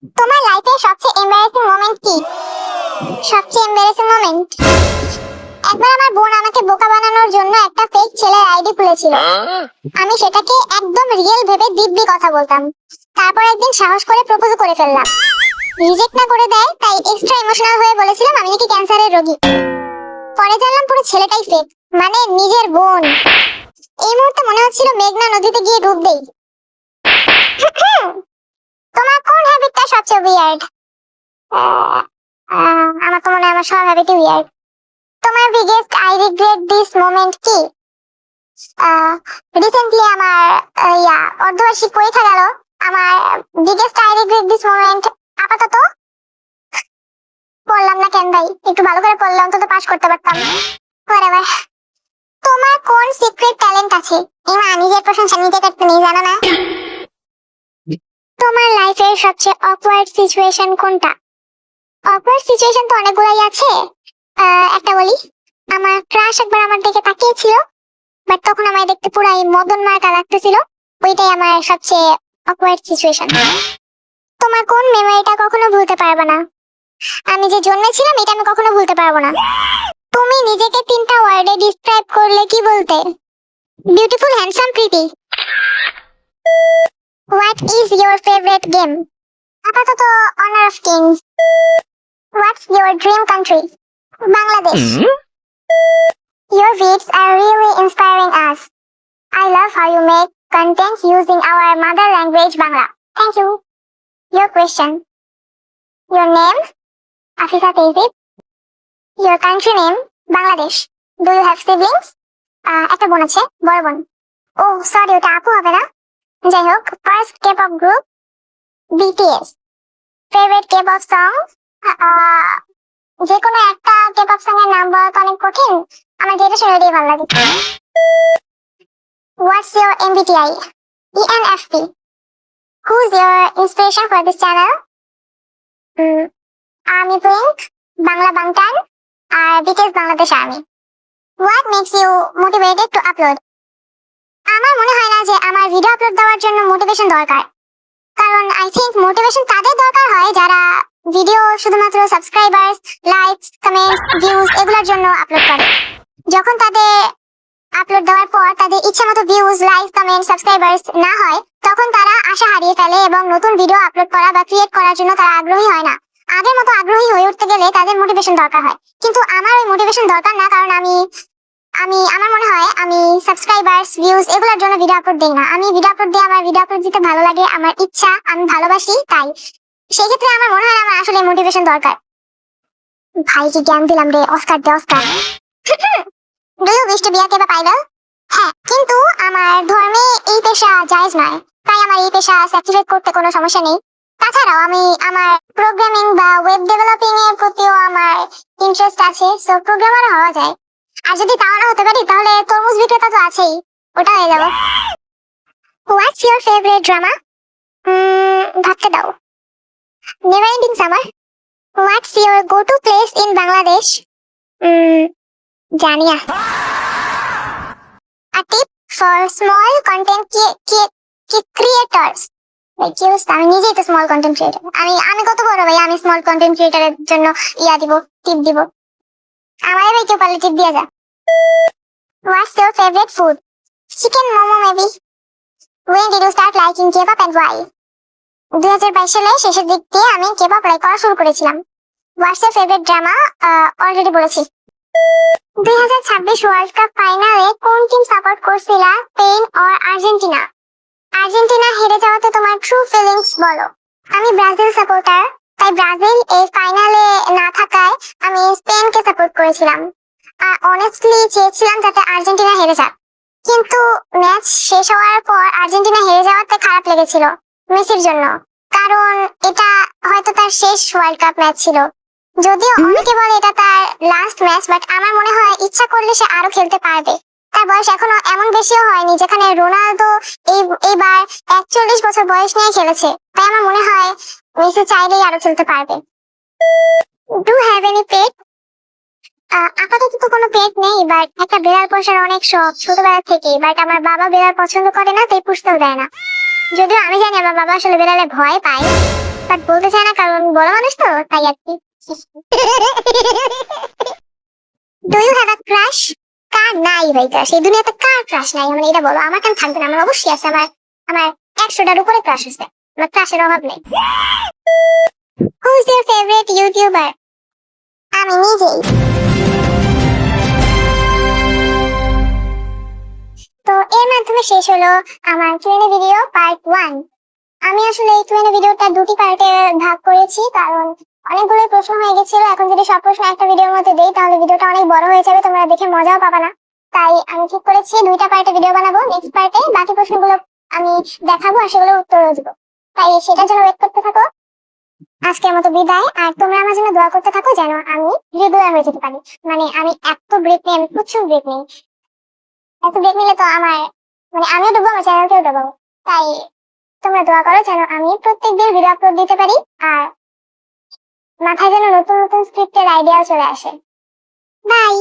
তোমার লাইফের সবচেয়ে এম্বারেসিং মোমেন্ট কি? সবচেয়ে এম্বারেসিং মোমেন্ট, একবার আমার বোন আমাকে বোকা বানানোর জন্য একটা ফেক ছেলের আইডি খুলেছিল। আমি সেটাকে একদম রিয়েল ভেবে দিব্যি কথা বলতাম। তারপর একদিন সাহস করে প্রপোজ করে ফেললাম। রিজেক্ট না করে দেয়, তাই এক্সট্রা ইমোশনাল হয়ে বলেছিলাম আমি নাকি ক্যান্সারের রোগী। পরে জানলাম পুরো ছেলেটাই ফেক, মানে নিজের বোন। এই মুহূর্তে মনে হচ্ছিল মেঘনা নদীতে গিয়ে ডুব দেই। তোমার কোন হ্যাবিটটা সবচেয়ে উইয়ার্ড? আমার তো মনে হয় আমার সব হ্যাবিটই উইয়ার্ড। তোমার biggest I regret this moment কি? রিসেন্টলি আমার অর্ধবার্ষিক পরীক্ষা গেল। আমার biggest I regret this moment আপাতত পড়লাম না কেন ভাই, একটু ভালো করে পড়লে অন্তত পাস করতে পারতাম। Whatever. তোমার কোন সিক্রেট ট্যালেন্ট আছে? এমা নিজের প্রশংসা নিজে করতে নেই, জানো না? তোমার লাইফের সবচেয়ে অকওয়ার্ড সিচুয়েশন কোনটা? অকওয়ার্ড সিচুয়েশন তো অনেকগুলাই আছে। একটা বলি, আমার ক্রাশ একবার আমার দিকে তাকিয়েছিল, বাট তখন আমায় দেখতে পুরাই মদন মার্কা লাগতেছিল। ওইটাই আমার সবচেয়ে অকওয়ার্ড সিচুয়েশন। তোমার কোন মেমোরিটা কখনো ভুলতে পারবে না? আমি যে জন্মেছিলাম এটা আমি কখনো ভুলতে পারবো না। তুমি নিজেকে 3টা ওয়ার্ডে ডিসক্রাইব করলে কি বলতে? Beautiful, handsome, pretty. What is your favourite game? আপাতত Honor of Kings. What's your dream country? Bangladesh. Your videos are really inspiring us. I love how you make content using our mother language Bangla. Thank you. Your question. Your name? Afisa Tezib. Your country name? Bangladesh. Do you have siblings? একটা বোন আছে, বড় বোন। ও sorry, ওটা আপু হবে না। যাই হোক, first K-pop group BTS. Favourite K-pop song? যে কোনো একটা K-pop সং এর নাম বলা তো অনেক কঠিন, আমার যেটা শুনলেই ভালো লাগে। What's your MBTI? ENFP. Who's your inspiration for this channel? Army Blink, Bangla Bangtan, আর BTS Bangladesh army. What makes you motivated to upload? আমার মনে হয় না যে আমার ভিডিও আপলোড দেওয়ার জন্য মোটিভেশন দরকার, কারণ আই থিংক মোটিভেশন তাদের দরকার হয় যারা ভিডিও শুধুমাত্র সাবস্ক্রাইবার্স, লাইকস, কমেন্টস, ভিউজ এগুলোর জন্য আপলোড করে। যখন তাদের আপলোড দেওয়ার পর তাদের ইচ্ছা মতো ভিউজ, লাইক, কমেন্ট, সাবস্ক্রাইবার্স না হয়, তখন তারা আশা হারিয়ে ফেলে এবং নতুন ভিডিও আপলোড করা বা ক্রিয়েট করার জন্য তারা আগ্রহী হয় না। আগের মতো আগ্রহী হয়ে উঠতে গেলে তাদের মোটিভেশন দরকার হয়, কিন্তু আমার ওই মোটিভেশন দরকার না, কারণ আমি আমার মনে হয় আমি সাবস্ক্রাইবার্স, ভিউজ এগুলোর জন্য ভিডিও আপলোড দেই না। আমি ভিডিও আপলোড দিই আমার ভিডিও আপলোড দিতে ভালো লাগে, আমার ইচ্ছা, আমি ভালোবাসি, তাই সেই ক্ষেত্রে আমার মনে হয় আমার আসলে মোটিভেশন দরকার। ভাই কি জ্ঞান দিলাম রে, অস্কার দে Oscar. Do you wish to be a K-pop idol? হ্যাঁ, কিন্তু আমার ধর্মে এই পেশা জায়েজ নয়, তাই আমার এই পেশা স্যাক্রিফাইস করতে কোনো সমস্যা নেই। তাছাড়াও আমি আমার প্রোগ্রামিং বা ওয়েব ডেভেলপিং এর প্রতিও আমার ইন্টারেস্ট আছে, সো প্রোগ্রামার হওয়া যায়। আর যদি তাও না হতে পারি তাহলে তরমুজ বিক্রেতা তো আছেই, ওটা হয়ে যাবো। What's your favourite drama? ভাবতে দাও। Never ending summer. What's your go to place in Bangladesh? জানিয়া। A tip for small content creators. আমি নিজেই তো স্মল কন্টেন্ট ক্রিয়েটর। আমি কত বড় ভাই, আমি স্মল কন্টেন্ট ক্রিয়েটরের জন্য টিপ দিব। আমাদের ভাই কেউ পারলে টিপ দিয়ে যা। What's your favorite food? Chicken momo maybe. When did you start liking K-pop and why? 2022 সালের শেষের দিক দিয়ে আমি K-pop লাইক করা শুরু করেছিলাম। What's your favorite drama? Already বলেছি। 2026 ওয়ার্ল্ড কাপ ফাইনালে কোন টিম সাপোর্ট করছিলা, স্পেন অর আর্জেন্টিনা? আর্জেন্টিনা হেরে যাওয়াতে তোমার ট্রু ফিলিংস বলো। আমি ব্রাজিল সাপোর্টার, তাই ব্রাজিল এই ফাইনালে না থাকায় আমি স্পেনকে সাপোর্ট করেছিলাম। অনেস্টলি চেয়েছিলাম যাতে আর্জেন্টিনা হেরে যাক, কিন্তু ম্যাচ শেষ হওয়ার পর আর্জেন্টিনা হেরে যাওয়াতে খারাপ লেগেছিল মেসির জন্য, কারণ এটা হয়তো তার শেষ ওয়ার্ল্ড কাপ ম্যাচ ছিল। যদিও অনেকে বলে এটা তার লাস্ট ম্যাচ, বাট আমার মনে হয় ইচ্ছা করলে সে আরো খেলতে পারবে। তার বয়স এখনো এমন বেশিও হয়নি, যেখানে রোনালদো এইবার 41 বছর বয়স নিয়ে খেলেছে, তাই আমার মনে হয় মেসি চাইলেই আরো খেলতে পারবে। ডু হ্যাভ এনি পেট? আপাতত তো কোনো পেট নেই, বাট একটা বিড়াল পোষার অনেক শখ ছোটবেলা থেকে, বাট আমার বাবা বিড়াল পছন্দ করে না, তাই পুষতেও দেয় না। যদিও আমি জানি আমার বাবা আসলে বিড়ালে ভয় পায়, বাট বলতে চায় না কারণ বড় মানুষ তো তাই আর কি। Do you have a crush? কার নাই ভাই ক্রাশ, এই দুনিয়াতে কার ক্রাশ নাই? মানে এটা বলো, আমার কেন থাকবে না? আমার অবশ্যই আছে, আমার আমার 100টার উপরে ক্রাশ আছে, আমার ক্রাশের অভাব নেই। Who is your favourite YouTuber? আমি নিজেই। তো এর মাধ্যমে শেষ হলো আমার Q&A ভিডিও পার্ট 1। আমি আসলে এই Q&A ভিডিওটা দুটি পার্টে ভাগ করেছি কারণ অনেকগুলো প্রশ্ন হয়ে গেছিল। এখন যদি সব প্রশ্ন একটা ভিডিওর মধ্যে দেই তাহলে ভিডিওটা অনেক বড় হয়ে যাবে, তোমরা দেখে মজাও পাবে না। তাই আমি ঠিক করেছি দুইটা পার্টে ভিডিও বানাবো। নেক্সট পার্টে বাকি প্রশ্নগুলো আমি দেখাবো আর সেগুলোর উত্তরও দিব। তাই সেটার জন্য ওয়েট করতে থাকো। আজকের মতো বিদায়, আর তোমরা আমার জন্য দোয়া করতে থাকো যেন আমি রেগুলার হয়ে যেতে পারি। মানে আমি এত ব্রেক নিই, আমি প্রচুর ব্রেক নিই। এত ব্রেক নিলে তো আমার মানে আমিও ডুববো, আমার চ্যানেলকেও ডুবাবো। তাই তোমরা দোয়া করো যেন আমি প্রত্যেকদিন ভিডিও আপলোড দিতে পারি আর মাথায় যেন নতুন নতুন স্ক্রিপ্টের আইডিয়া চলে আসে। বাই।